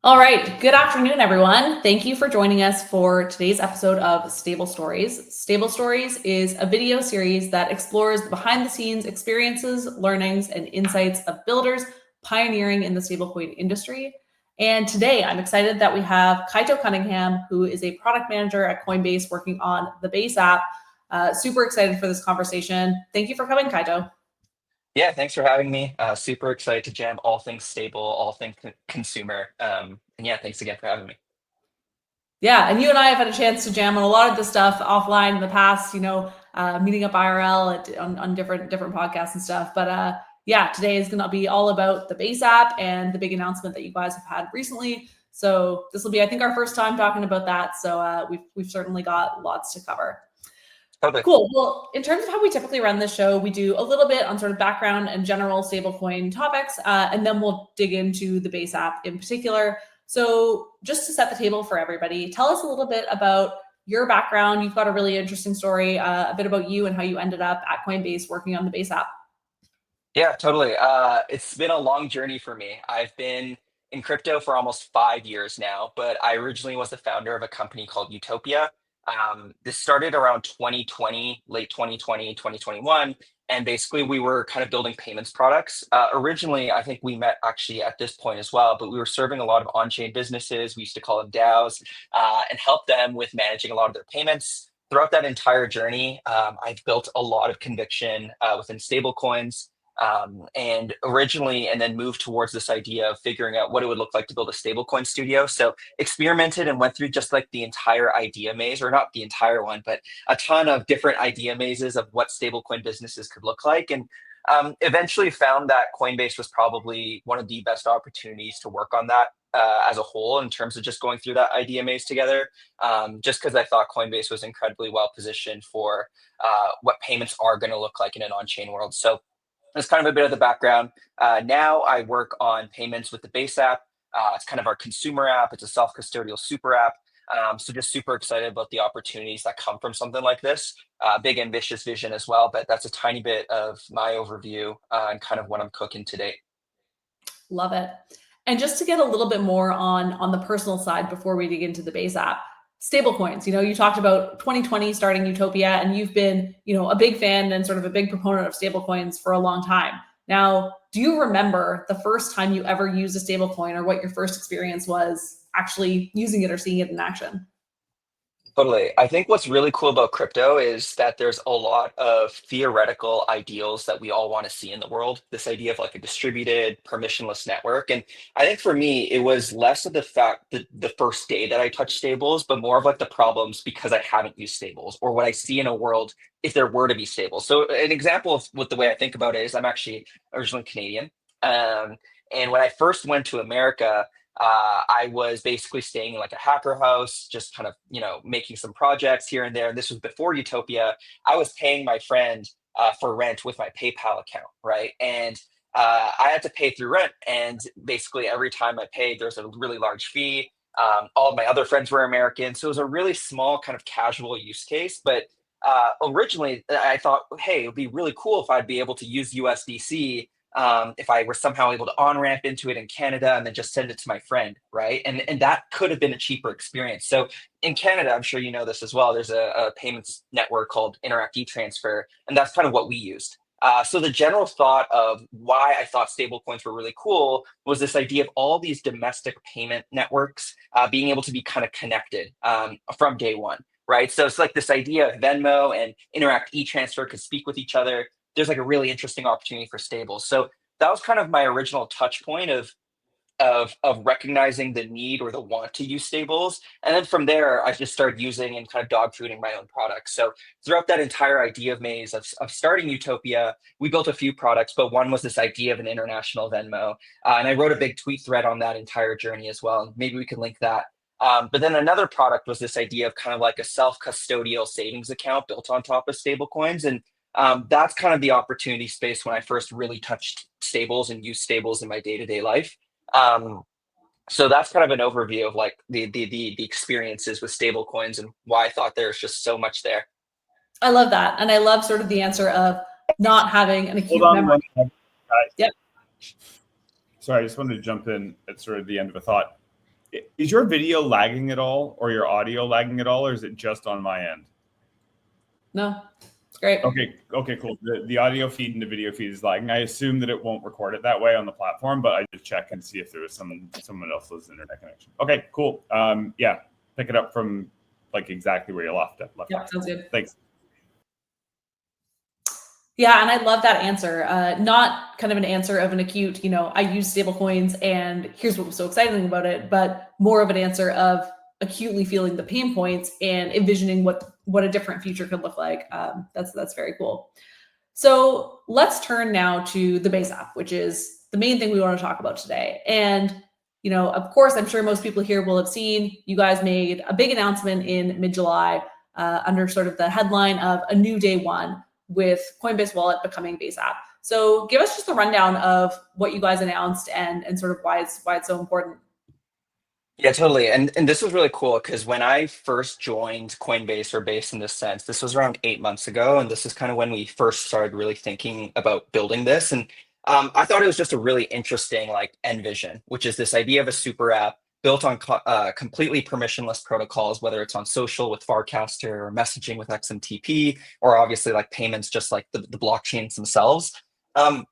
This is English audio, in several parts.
All right. Good afternoon, everyone. Thank you for joining us for today's episode of Stable Stories. Stable Stories is a video series that explores the behind-the-scenes experiences, learnings, and insights of builders pioneering in the stablecoin industry. And today, I'm excited that we have Kaito Cunningham, who is a product manager at Coinbase working on the Base app. Super excited for this conversation. Thank you for coming, Kaito. Yeah, thanks for having me. Super excited to jam all things stable, all things consumer. And yeah, thanks again for having me. Yeah, and you and I have had a chance to jam on a lot of this stuff offline in the past, meeting up IRL on different podcasts and stuff. But yeah, today is going to be all about the Base app and the big announcement that you guys have had recently. So this will be, I think, our first time talking about that. So we've certainly got lots to cover. Totally. Cool. Well, in terms of how we typically run this show, we do a little bit on sort of background and general stablecoin topics, and then we'll dig into the Base app in particular. So just to set the table for everybody, tell us a little bit about your background. You've got a really interesting story, a bit about you and how you ended up at Coinbase working on the Base app. Yeah, totally. It's been a long journey for me. I've been in crypto for almost 5 years now, but I originally was the founder of a company called Utopia. This started around 2020, late 2020, 2021. And basically, we were kind of building payments products. Originally, I think we met actually at this point as well, but we were serving a lot of on-chain businesses. We used to call them DAOs and help them with managing a lot of their payments. Throughout that entire journey, I've built a lot of conviction within stablecoins. And then moved towards this idea of figuring out what it would look like to build a stablecoin studio. So experimented and went through just like the entire idea maze, or not the entire one, but a ton of different idea mazes of what stablecoin businesses could look like. And eventually found that Coinbase was probably one of the best opportunities to work on that as a whole in terms of just going through that idea maze together. Just because I thought Coinbase was incredibly well positioned for what payments are going to look like in an on-chain world. So that's kind of a bit of the background. Now I work on payments with the Base app. It's kind of our consumer app. It's a self-custodial super app. So just super excited about the opportunities that come from something like this. Big ambitious vision as well, but that's a tiny bit of my overview and kind of what I'm cooking today. Love it. And just to get a little bit more on the personal side before we dig into the Base app, stablecoins. You talked about 2020 starting Utopia, and you've been, a big fan and sort of a big proponent of stablecoins for a long time. Now, do you remember the first time you ever used a stablecoin, or what your first experience was actually using it or seeing it in action? Totally. I think what's really cool about crypto is that there's a lot of theoretical ideals that we all want to see in the world. This idea of like a distributed, permissionless network. And I think for me, it was less of the fact that the first day that I touched stables, but more of like the problems because I haven't used stables, or what I see in a world if there were to be stables. So an example of what the way I think about it is I'm actually originally Canadian. Um, and when I first went to America, I was basically staying in like a hacker house, just kind of, making some projects here and there. And this was before Utopia. I was paying my friend for rent with my PayPal account, right? And I had to pay through rent. And basically every time I paid, there's a really large fee. All of my other friends were American. So it was a really small kind of casual use case. But originally I thought, hey, it would be really cool if I'd be able to use USDC if I were somehow able to on ramp into it in Canada and then just send it to my friend, right? And that could have been a cheaper experience. So in Canada, I'm sure you know this as well. There's a payments network called Interac transfer, and that's kind of what we used. So the general thought of why I thought stablecoins were really cool was this idea of all these domestic payment networks being able to be kind of connected from day one, right? So it's like this idea of Venmo and Interac transfer could speak with each other. There's like a really interesting opportunity for stables. So that was kind of my original touch point of recognizing the need or the want to use stables. And then from there, I just started using and kind of dog fooding my own products. So throughout that entire idea of maze of starting Utopia, we built a few products, but one was this idea of an international Venmo. And I wrote a big tweet thread on that entire journey as well. And maybe we can link that. But then another product was this idea of kind of like a self-custodial savings account built on top of stablecoins. And that's kind of the opportunity space when I first really touched stables and used stables in my day-to-day life. Um, so that's kind of an overview of like the experiences with stable coins and why I thought there's just so much there. I love that. And I love sort of the answer of not having an acute Hold on memory. one second, guys. Yep. Sorry, I just wanted to jump in at sort of the end of a thought. Is your video lagging at all, or your audio lagging at all, or is it just on my end? No, it's great. Okay, cool. The audio feed and the video feed is lagging. I assume that it won't record it that way on the platform, but I just check and see if there was someone else's internet connection. Okay, cool. Yeah, pick it up from like exactly where you left it. Yeah, sounds good. Thanks. Yeah, and I love that answer. Not kind of an answer of an acute, I use stablecoins and here's what was so exciting about it, but more of an answer of acutely feeling the pain points and envisioning what a different future could look like. That's very cool. So let's turn now to the Base app, which is the main thing we want to talk about today. And of course, I'm sure most people here will have seen you guys made a big announcement in mid-July under sort of the headline of a new day one, with Coinbase Wallet becoming Base app. So give us just a rundown of what you guys announced and sort of why it's so important. Yeah, totally. And this was really cool because when I first joined Coinbase, or Base in this sense, this was around 8 months ago. And this is kind of when we first started really thinking about building this. And I thought it was just a really interesting like end vision, which is this idea of a super app built on completely permissionless protocols, whether it's on social with Farcaster or messaging with XMTP, or obviously like payments, just like the blockchains themselves. And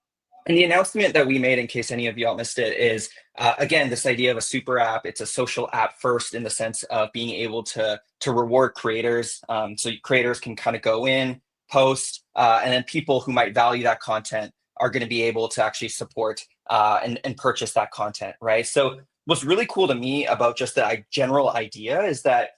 the announcement that we made, in case any of y'all missed it, is again, this idea of a super app. It's a social app first, in the sense of being able to reward creators. So creators can kind of go in, post, and then people who might value that content are going to be able to actually support and purchase that content, right? So what's really cool to me about just the general idea is that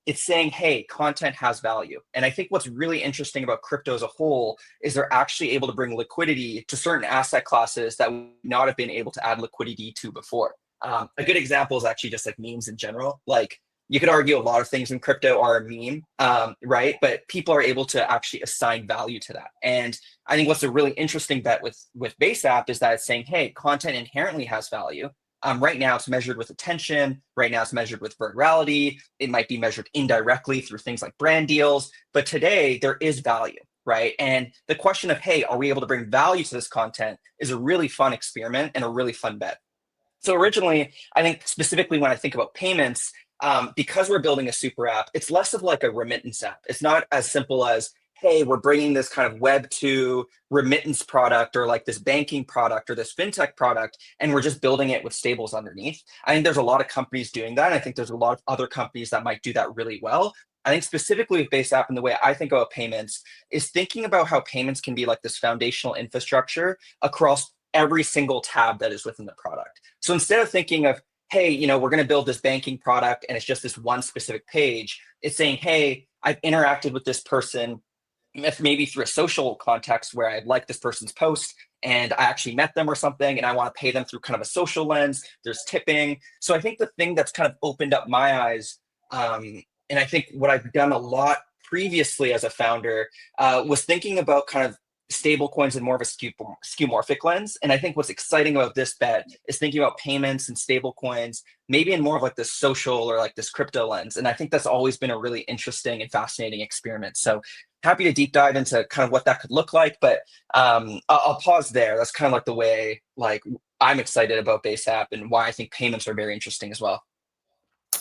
it's saying, hey, content has value. And I think what's really interesting about crypto as a whole is they're actually able to bring liquidity to certain asset classes that would not have been able to add liquidity to before. A good example is actually just like memes in general. Like, you could argue a lot of things in crypto are a meme, right? But people are able to actually assign value to that. And I think what's a really interesting bet with Base App is that it's saying, hey, content inherently has value. Right now it's measured with attention. Right now it's measured with virality. It might be measured indirectly through things like brand deals. But today there is value, right? And the question of, hey, are we able to bring value to this content is a really fun experiment and a really fun bet. So originally, I think specifically when I think about payments, because we're building a super app, it's less of like a remittance app. It's not as simple as, hey, we're bringing this kind of Web 2 remittance product, or like this banking product, or this fintech product, and we're just building it with stables underneath. I think there's a lot of companies doing that. I think there's a lot of other companies that might do that really well. I think specifically with Base App, and the way I think about payments is thinking about how payments can be like this foundational infrastructure across every single tab that is within the product. So instead of thinking of, hey, we're going to build this banking product and it's just this one specific page, it's saying, hey, I've interacted with this person, if maybe through a social context where I like this person's post and I actually met them or something, and I want to pay them through kind of a social lens. There's tipping. So I think the thing that's kind of opened up my eyes, and I think what I've done a lot previously as a founder, was thinking about kind of stable coins in more of a skeuomorphic lens. And I think what's exciting about this bet is thinking about payments and stable coins, maybe in more of like this social or like this crypto lens. And I think that's always been a really interesting and fascinating experiment. So happy to deep dive into kind of what that could look like, but I'll pause there. That's kind of like the way like I'm excited about Base App and why I think payments are very interesting as well.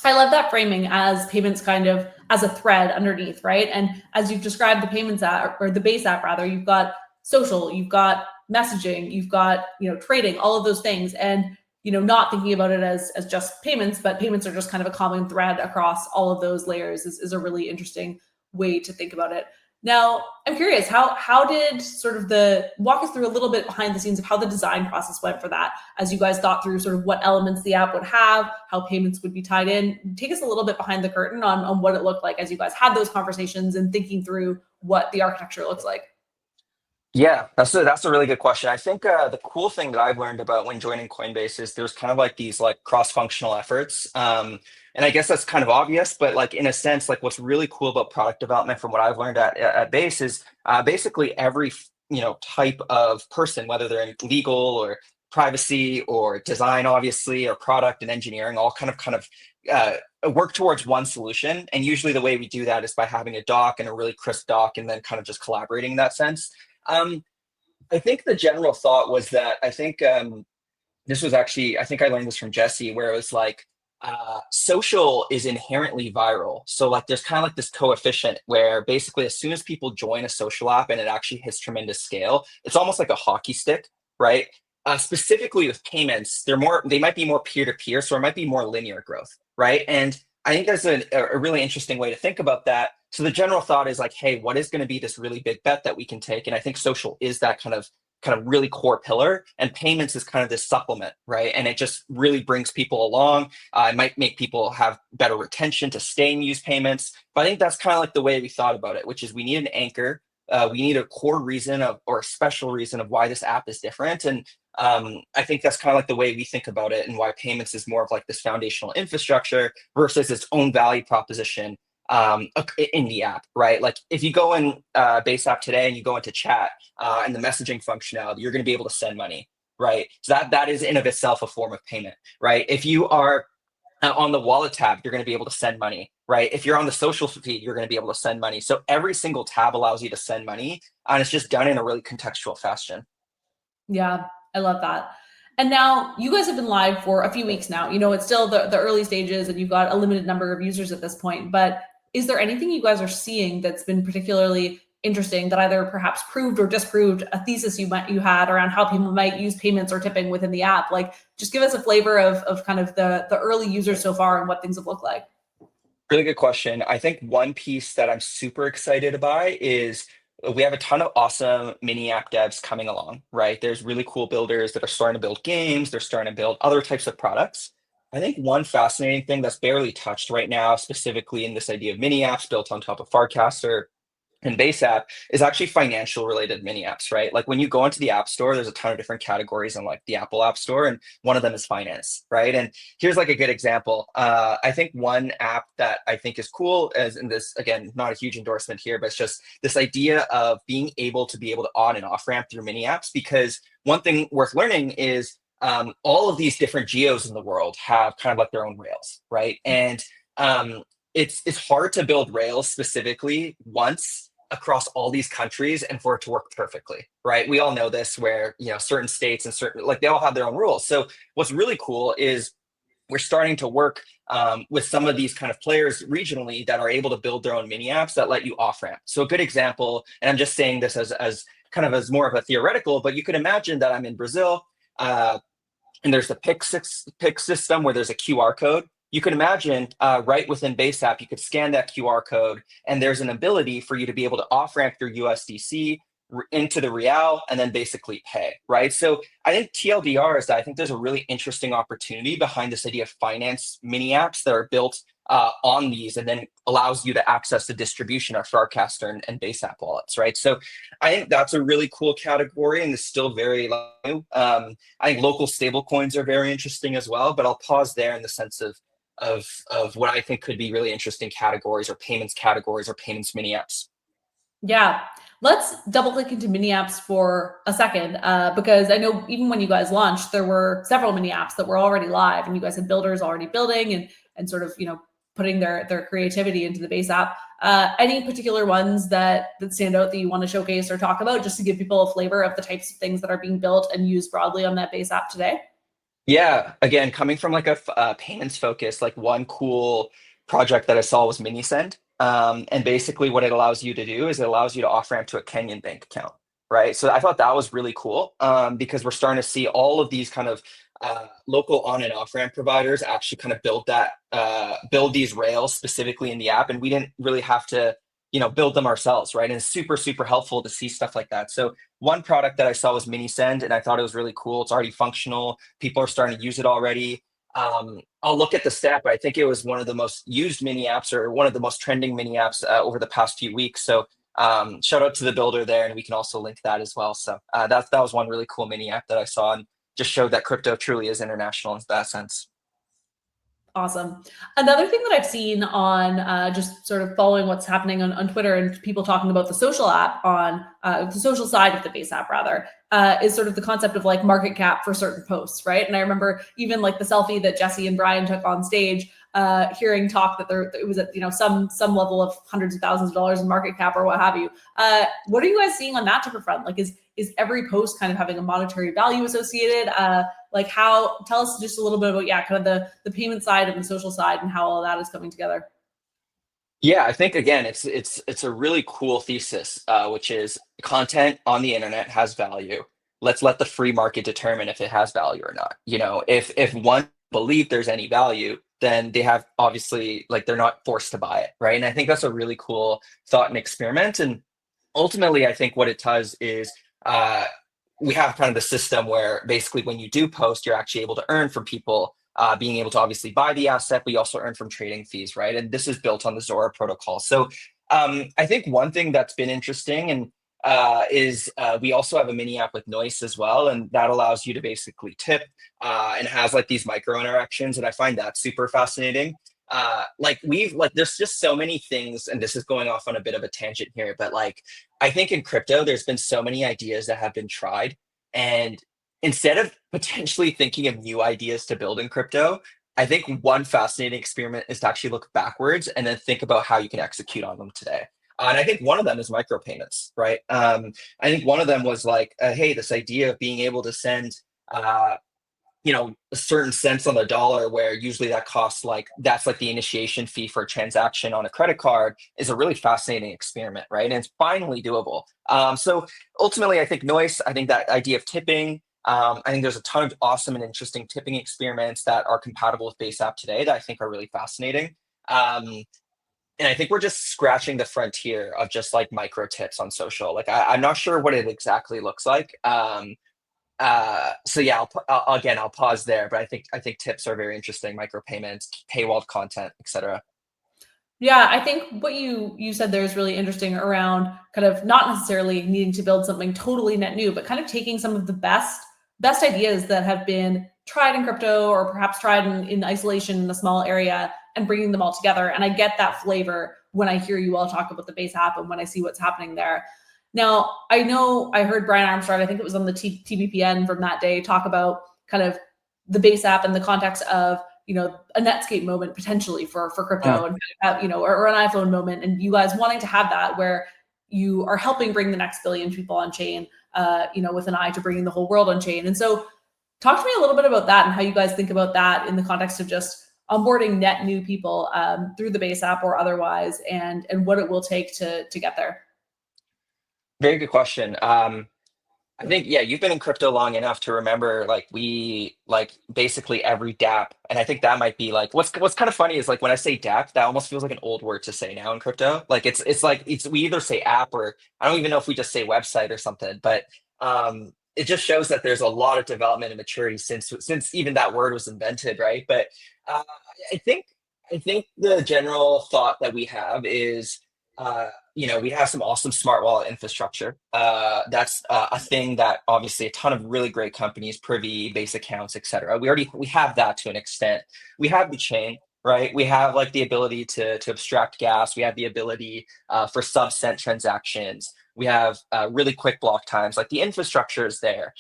I love that framing as payments kind of as a thread underneath, right? And as you've described the payments app, or the Base app rather, you've got social, you've got messaging, you've got, trading, all of those things. And, not thinking about it as just payments, but payments are just kind of a common thread across all of those layers is a really interesting way to think about it. Now, I'm curious, how did sort of walk us through a little bit behind the scenes of how the design process went for that, as you guys thought through sort of what elements the app would have, how payments would be tied in. Take us a little bit behind the curtain on what it looked like as you guys had those conversations and thinking through what the architecture looks like. Yeah, that's a really good question. I think the cool thing that I've learned about when joining Coinbase is there's kind of like these like cross-functional efforts. And I guess that's kind of obvious, but like in a sense, like what's really cool about product development from what I've learned at Base is basically every type of person, whether they're in legal or privacy or design, obviously, or product and engineering, all kind of work towards one solution. And usually the way we do that is by having a doc and a really crisp doc, and then kind of just collaborating in that sense. I think the general thought was that I think this was actually, I think I learned this from Jesse, where it was like, social is inherently viral. So like there's kind of like this coefficient where basically as soon as people join a social app and it actually hits tremendous scale, it's almost like a hockey stick, right? Specifically with payments, they might be more peer-to-peer, so it might be more linear growth, right? And I think there's a really interesting way to think about that. So the general thought is like, hey, what is going to be this really big bet that we can take? And I think social is that kind of really core pillar, and payments is kind of this supplement, right? And it just really brings people along. It might make people have better retention to stay and use payments. But I think that's kind of like the way we thought about it, which is we need an anchor. We need a core reason or a special reason of why this app is different. And I think that's kind of like the way we think about it, and why payments is more of like this foundational infrastructure versus its own value proposition in the app, right? Like if you go in Base App today and you go into chat and the messaging functionality, you're going to be able to send money, right? So that is in of itself a form of payment, right? If you are on the wallet tab, you're going to be able to send money, right? If you're on the social feed, you're going to be able to send money. So every single tab allows you to send money, and it's just done in a really contextual fashion. Yeah, I love that. And now you guys have been live for a few weeks now. You know, it's still the early stages and you've got a limited number of users at this point, but is there anything you guys are seeing that's been particularly interesting that either perhaps proved or disproved a thesis you had around how people might use payments or tipping within the app? Like, just give us a flavor of kind of the early users so far and what things have looked like. Really good question. I think one piece that I'm super excited about is we have a ton of awesome mini app devs coming along, right? There's really cool builders that are starting to build games. They're starting to build other types of products. I think one fascinating thing that's barely touched right now, specifically in this idea of mini apps built on top of Farcaster and Base App, is actually financial related mini apps, right? Like when you go into the App Store, there's a ton of different categories in like the Apple App Store, and one of them is finance, right? And here's like a good example. I think one app that I think is cool, as in this, again, not a huge endorsement here, but it's just this idea of being able to on and off ramp through mini apps. Because one thing worth learning is all of these different geos in the world have kind of like their own rails, right? And it's hard to build rails specifically once across all these countries and for it to work perfectly, right? We all know this, where certain states and certain, like, they all have their own rules. So what's really cool is we're starting to work with some of these kind of players regionally that are able to build their own mini apps that let you off ramp. So a good example, and I'm just saying this as kind of as more of a theoretical, but you could imagine that I'm in Brazil and there's a PIC system where there's a QR code. You can imagine right within Base App, you could scan that QR code, and there's an ability for you to be able to off-ramp your USDC into the Real and then basically pay, right? So I think TLDR is that I think there's a really interesting opportunity behind this idea of finance mini apps that are built on these, and then allows you to access the distribution of Farcaster and Base App wallets, right? So I think that's a really cool category, and it's still very new. I think local stablecoins are very interesting as well, but I'll pause there in the sense of what I think could be really interesting categories or payments mini apps. Yeah, let's double click into mini apps for a second, because I know even when you guys launched, there were several mini apps that were already live, and you guys had builders already building and sort of putting their creativity into the Base App. Any particular ones that stand out that you want to showcase or talk about, just to give people a flavor of the types of things that are being built and used broadly on that Base App today? Yeah, again, coming from like a payments focus, like one cool project that I saw was MiniSend. And basically what it allows you to do is it allows you to off ramp to a Kenyan bank account, right? So I thought that was really cool because we're starting to see all of these kind of local on and off ramp providers actually kind of build these rails specifically in the app. And we didn't really have to build them ourselves, right? And it's super, super helpful to see stuff like that. So one product that I saw was MiniSend, and I thought it was really cool. It's already functional. People are starting to use it already. I'll look at the stat, but I think it was one of the most used mini apps, or one of the most trending mini apps over the past few weeks. So shout out to the builder there, and we can also link that as well. So that was one really cool mini app that I saw, and just showed that crypto truly is international in that sense. Awesome. Another thing that I've seen on just sort of following what's happening on Twitter and people talking about the social app on the social side of the Base App rather, is sort of the concept of like market cap for certain posts, right? And I remember even like the selfie that Jesse and Brian took on stage, hearing talk that it was at some level of hundreds of thousands of dollars in market cap or what have you. What are you guys seeing on that type of front? Like is every post kind of having a monetary value associated? Like tell us just a little bit about, kind of the payment side and the social side and how all of that is coming together. Yeah, I think again, it's a really cool thesis, which is content on the internet has value. Let's let the free market determine if it has value or not. If one believe there's any value, then they have obviously like they're not forced to buy it, right? And I think that's a really cool thought and experiment. And ultimately, I think what it does is we have kind of the system where basically when you do post, you're actually able to earn from people being able to obviously buy the asset, but you also earn from trading fees, right? And this is built on the Zora protocol. So I think one thing that's been interesting and is we also have a mini app with Noise as well, and that allows you to basically tip and has like these micro interactions, and I find that super fascinating. There's just so many things, and this is going off on a bit of a tangent here, but like I think in crypto, there's been so many ideas that have been tried, and instead of potentially thinking of new ideas to build in crypto, I think one fascinating experiment is to actually look backwards and then think about how you can execute on them today. And I think one of them is micropayments, right? I think one of them was like, hey, this idea of being able to send, a certain cents on the dollar, where usually that costs that's like the initiation fee for a transaction on a credit card, is a really fascinating experiment, right? And it's finally doable. So ultimately, I think I think that idea of tipping, I think there's a ton of awesome and interesting tipping experiments that are compatible with Base App today that I think are really fascinating. And I think we're just scratching the frontier of just like micro tips on social. Like I'm not sure what it exactly looks like. So yeah, I'll pause there. But I think tips are very interesting. Micropayments, paywalled content, etc. Yeah, I think what you said there is really interesting around kind of not necessarily needing to build something totally net new, but kind of taking some of the best ideas that have been tried in crypto or perhaps tried in isolation in a small area and bringing them all together. And I get that flavor when I hear you all talk about the Base App and when I see what's happening there. Now, I know I heard Brian Armstrong, I think it was on the TBPN from that day, talk about kind of the Base App in the context of, a Netscape moment potentially for crypto and, or an iPhone moment. And you guys wanting to have that where you are helping bring the next billion people on chain, with an eye to bringing the whole world on chain. And so talk to me a little bit about that and how you guys think about that in the context of just onboarding net new people through the Base App or otherwise, and what it will take to get there. Very good question. I think, yeah, you've been in crypto long enough to remember we basically every dApp. And I think that might be like what's kind of funny is like when I say dApp, that almost feels like an old word to say now in crypto. Like we either say app or I don't even know if we just say website or something, but it just shows that there's a lot of development and maturity since even that word was invented, right? But I think the general thought that we have is we have some awesome smart wallet infrastructure. That's a thing that obviously a ton of really great companies, Privy, base accounts, etc. We have that to an extent. We have the chain, right? We have like the ability to abstract gas. We have the ability for sub-cent transactions. We have really quick block times. Like the infrastructure is there.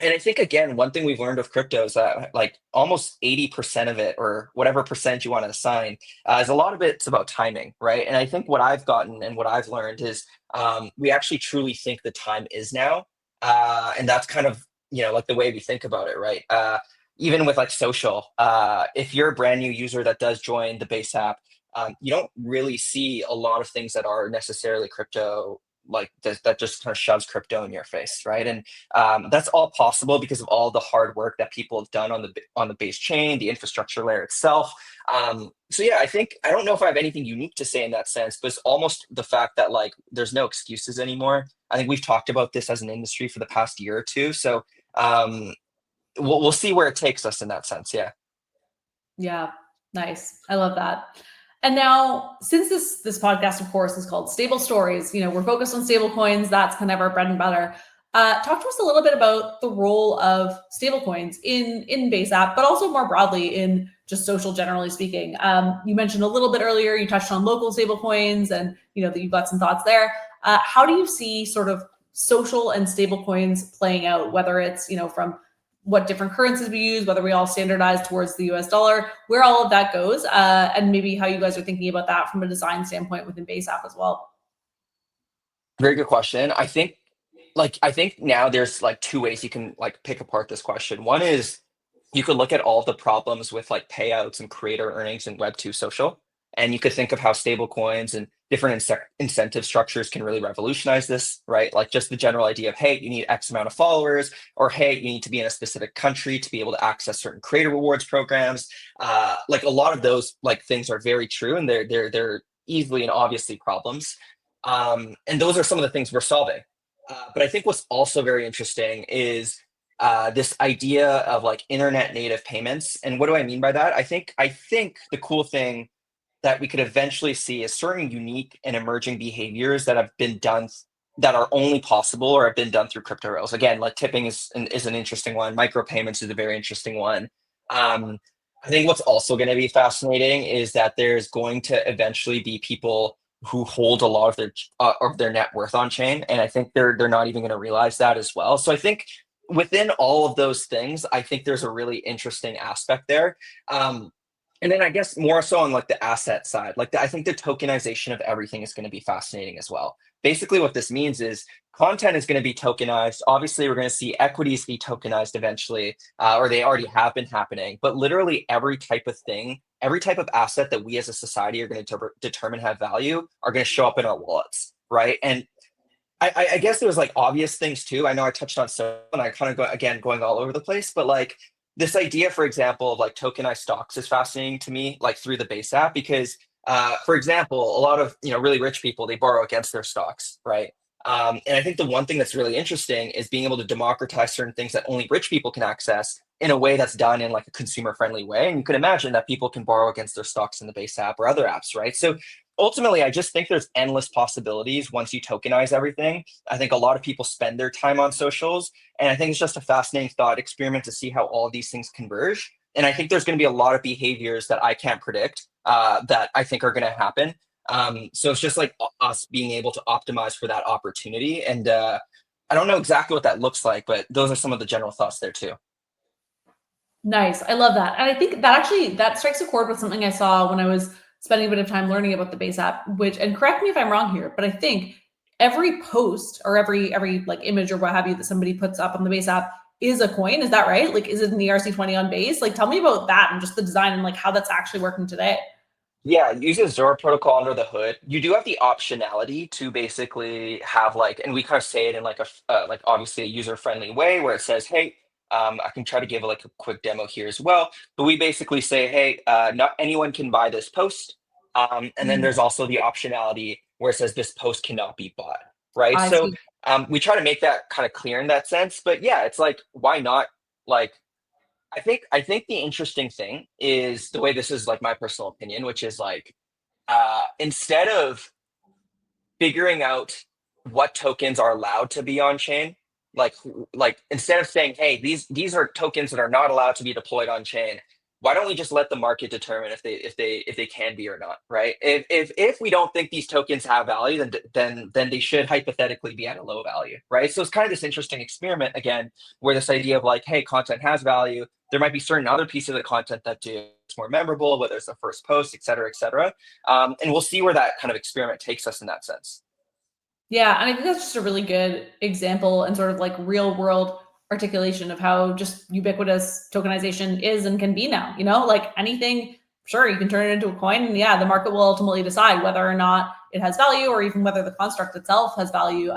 And I think, again, one thing we've learned of crypto is that like almost 80% of it, or whatever percent you want to assign, is a lot of it's about timing, right? And I think what I've gotten and what I've learned is we actually truly think the time is now. And that's kind of, like the way we think about it, right? Even with like social, if you're a brand new user that does join the Base App, you don't really see a lot of things that are necessarily crypto, like that just kind of shoves crypto in your face, right? And that's all possible because of all the hard work that people have done on the base chain, the infrastructure layer itself. So yeah, I don't know if I have anything unique to say in that sense, but it's almost the fact that like there's no excuses anymore. I think we've talked about this as an industry for the past year or two, so we'll see where it takes us in that sense. Yeah, nice. I love that. And now, since this podcast, of course, is called Stable Stories, we're focused on stablecoins. That's kind of our bread and butter. Talk to us a little bit about the role of stablecoins in Base App, but also more broadly in just social, generally speaking. You mentioned a little bit earlier, you touched on local stablecoins, and that you've got some thoughts there. How do you see sort of social and stablecoins playing out, whether it's from what different currencies we use, whether we all standardize towards the US dollar, where all of that goes, and maybe how you guys are thinking about that from a design standpoint within Base App as well? Very good question. I think like I think now there's like two ways you can like pick apart this question. One is you could look at all the problems with like payouts and creator earnings in Web2 social, and you could think of how stable coins and different incentive structures can really revolutionize this, right? Like just the general idea of, hey, you need X amount of followers, or hey, you need to be in a specific country to be able to access certain creator rewards programs. Like a lot of those like things are very true, and they're easily and obviously problems. And those are some of the things we're solving. But I think what's also very interesting is this idea of like internet native payments. And what do I mean by that? I think the cool thing that we could eventually see is certain unique and emerging behaviors that have been done that are only possible or have been done through crypto rails. Again, like tipping is an interesting one. Micropayments is a very interesting one. I think what's also going to be fascinating is that there's going to eventually be people who hold a lot of their net worth on chain, and I think they're not even going to realize that as well. So I think within all of those things, I think there's a really interesting aspect there. And then I guess more so on like the asset side, I think the tokenization of everything is going to be fascinating as well. Basically, what this means is content is going to be tokenized. Obviously, we're going to see equities be tokenized eventually, or they already have been happening. But literally every type of thing, every type of asset that we as a society are going to determine have value are going to show up in our wallets, right? And I guess there was like obvious things too. I know I touched on some, and I kind of going all over the place, but like this idea, for example, of like tokenized stocks is fascinating to me, like through the Base app, because for example, a lot of really rich people, they borrow against their stocks, right? And I think the one thing that's really interesting is being able to democratize certain things that only rich people can access in a way that's done in like a consumer friendly way. And you can imagine that people can borrow against their stocks in the Base app or other apps, right? So ultimately, I just think there's endless possibilities once you tokenize everything. I think a lot of people spend their time on socials, and I think it's just a fascinating thought experiment to see how all of these things converge. And I think there's going to be a lot of behaviors that I can't predict that I think are going to happen. So it's just like us being able to optimize for that opportunity. And I don't know exactly what that looks like, but those are some of the general thoughts there too. Nice. I love that. And I think that actually, that strikes a chord with something I saw when I was spending a bit of time learning about the Base app, which, and correct me if I'm wrong here, but I think every post or every like image or what have you that somebody puts up on the Base app is a coin. Is that right? Like, is it in the ERC20 on Base? Like, tell me about that and just the design and like how that's actually working today. Yeah, using Zora protocol under the hood, you do have the optionality to basically have like, and we kind of say it in like like obviously a user-friendly way where it says, hey, I can try to give like a quick demo here as well. But we basically say, hey, not anyone can buy this post. And then there's also the optionality where it says this post cannot be bought, right? I So see. we try to make that kind of clear in that sense. But yeah, it's like, why not? Like, I think the interesting thing is the way this is like my personal opinion, which is like instead of figuring out what tokens are allowed to be on chain, like instead of saying, hey, these are tokens that are not allowed to be deployed on chain, why don't we just let the market determine if they can be or not, right? If we don't think these tokens have value, then they should hypothetically be at a low value, right? So it's kind of this interesting experiment again, where this idea of like, hey, content has value. There might be certain other pieces of the content that do it's more memorable, whether it's the first post, et cetera, et cetera. And we'll see where that kind of experiment takes us in that sense. Yeah, and I think that's just a really good example and sort of like real world articulation of how just ubiquitous tokenization is and can be now. Like anything, sure, you can turn it into a coin, and yeah, the market will ultimately decide whether or not it has value or even whether the construct itself has value.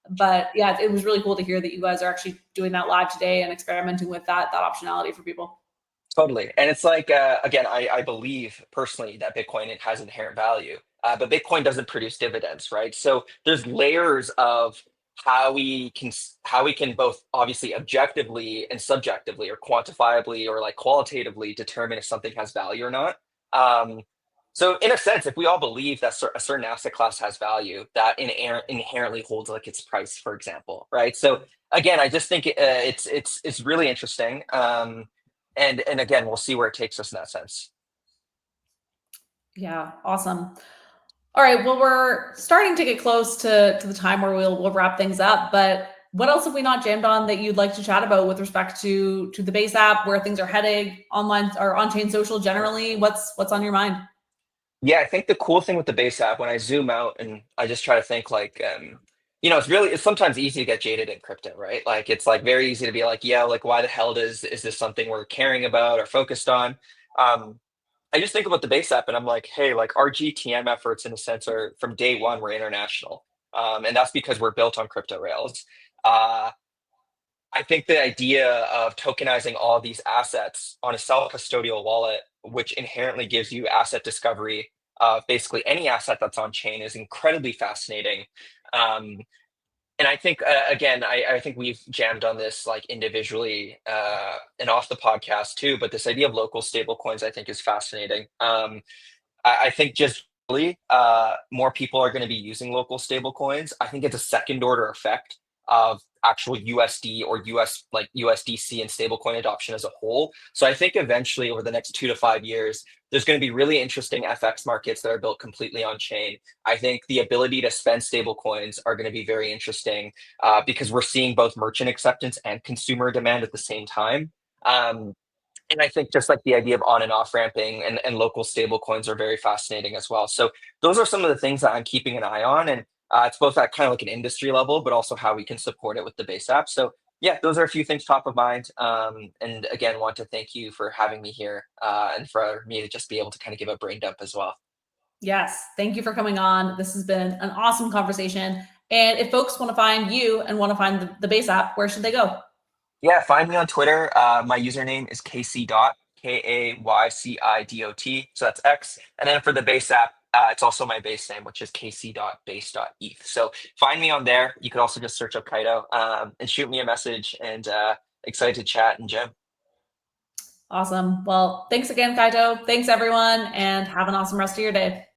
But yeah, it was really cool to hear that you guys are actually doing that live today and experimenting with that optionality for people. Totally. And it's like, again, I believe personally that Bitcoin, it has inherent value, but Bitcoin doesn't produce dividends, right? So there's layers of how we can both obviously objectively and subjectively or quantifiably or like qualitatively determine if something has value or not. So in a sense, if we all believe that a certain asset class has value, that inherently holds like its price, for example, right? So again, I just think it's really interesting. And again, we'll see where it takes us in that sense. Yeah, awesome. All right, well, we're starting to get close to the time where we'll wrap things up. But what else have we not jammed on that you'd like to chat about with respect to the Base app, where things are heading, online or on-chain social generally? What's on your mind? Yeah, I think the cool thing with the Base app, when I zoom out and I just try to think like it's sometimes easy to get jaded in crypto, right? Like it's like very easy to be like, yeah, like why the hell is this something we're caring about or focused on? Um, I just think about the base app and I'm like, hey, like our GTM efforts in a sense are from day one, we're international. And that's because we're built on crypto rails. Uh, I think the idea of tokenizing all these assets on a self-custodial wallet, which inherently gives you asset discovery of basically any asset that's on chain, is incredibly fascinating. Um, and I think again, I think we've jammed on this like individually and off the podcast too. But this idea of local stable coins, I think, is fascinating. I think just really, more people are going to be using local stable coins. I think it's a second order effect of actual USD or US like USDC and stablecoin adoption as a whole. So I think eventually over the next 2 to 5 years, there's going to be really interesting FX markets that are built completely on chain. I think the ability to spend stable coins are going to be very interesting because we're seeing both merchant acceptance and consumer demand at the same time. Um, and I think just like the idea of on and off ramping and local stable coins are very fascinating as well. So those are some of the things that I'm keeping an eye on. And it's both at kind of like an industry level, but also how we can support it with the base app. So yeah, those are a few things top of mind. And again, want to thank you for having me here and for me to just be able to kind of give a brain dump as well. Yes, thank you for coming on. This has been an awesome conversation. And if folks want to find you and want to find the base app, where should they go? Yeah, find me on Twitter. My username is KC dot KAYCIDOT. So that's X. And then for the base app, it's also my base name, which is kc.base.eth. So find me on there. You could also just search up Kaito and shoot me a message and excited to chat and jam. Awesome. Well, thanks again, Kaito. Thanks, everyone, and have an awesome rest of your day.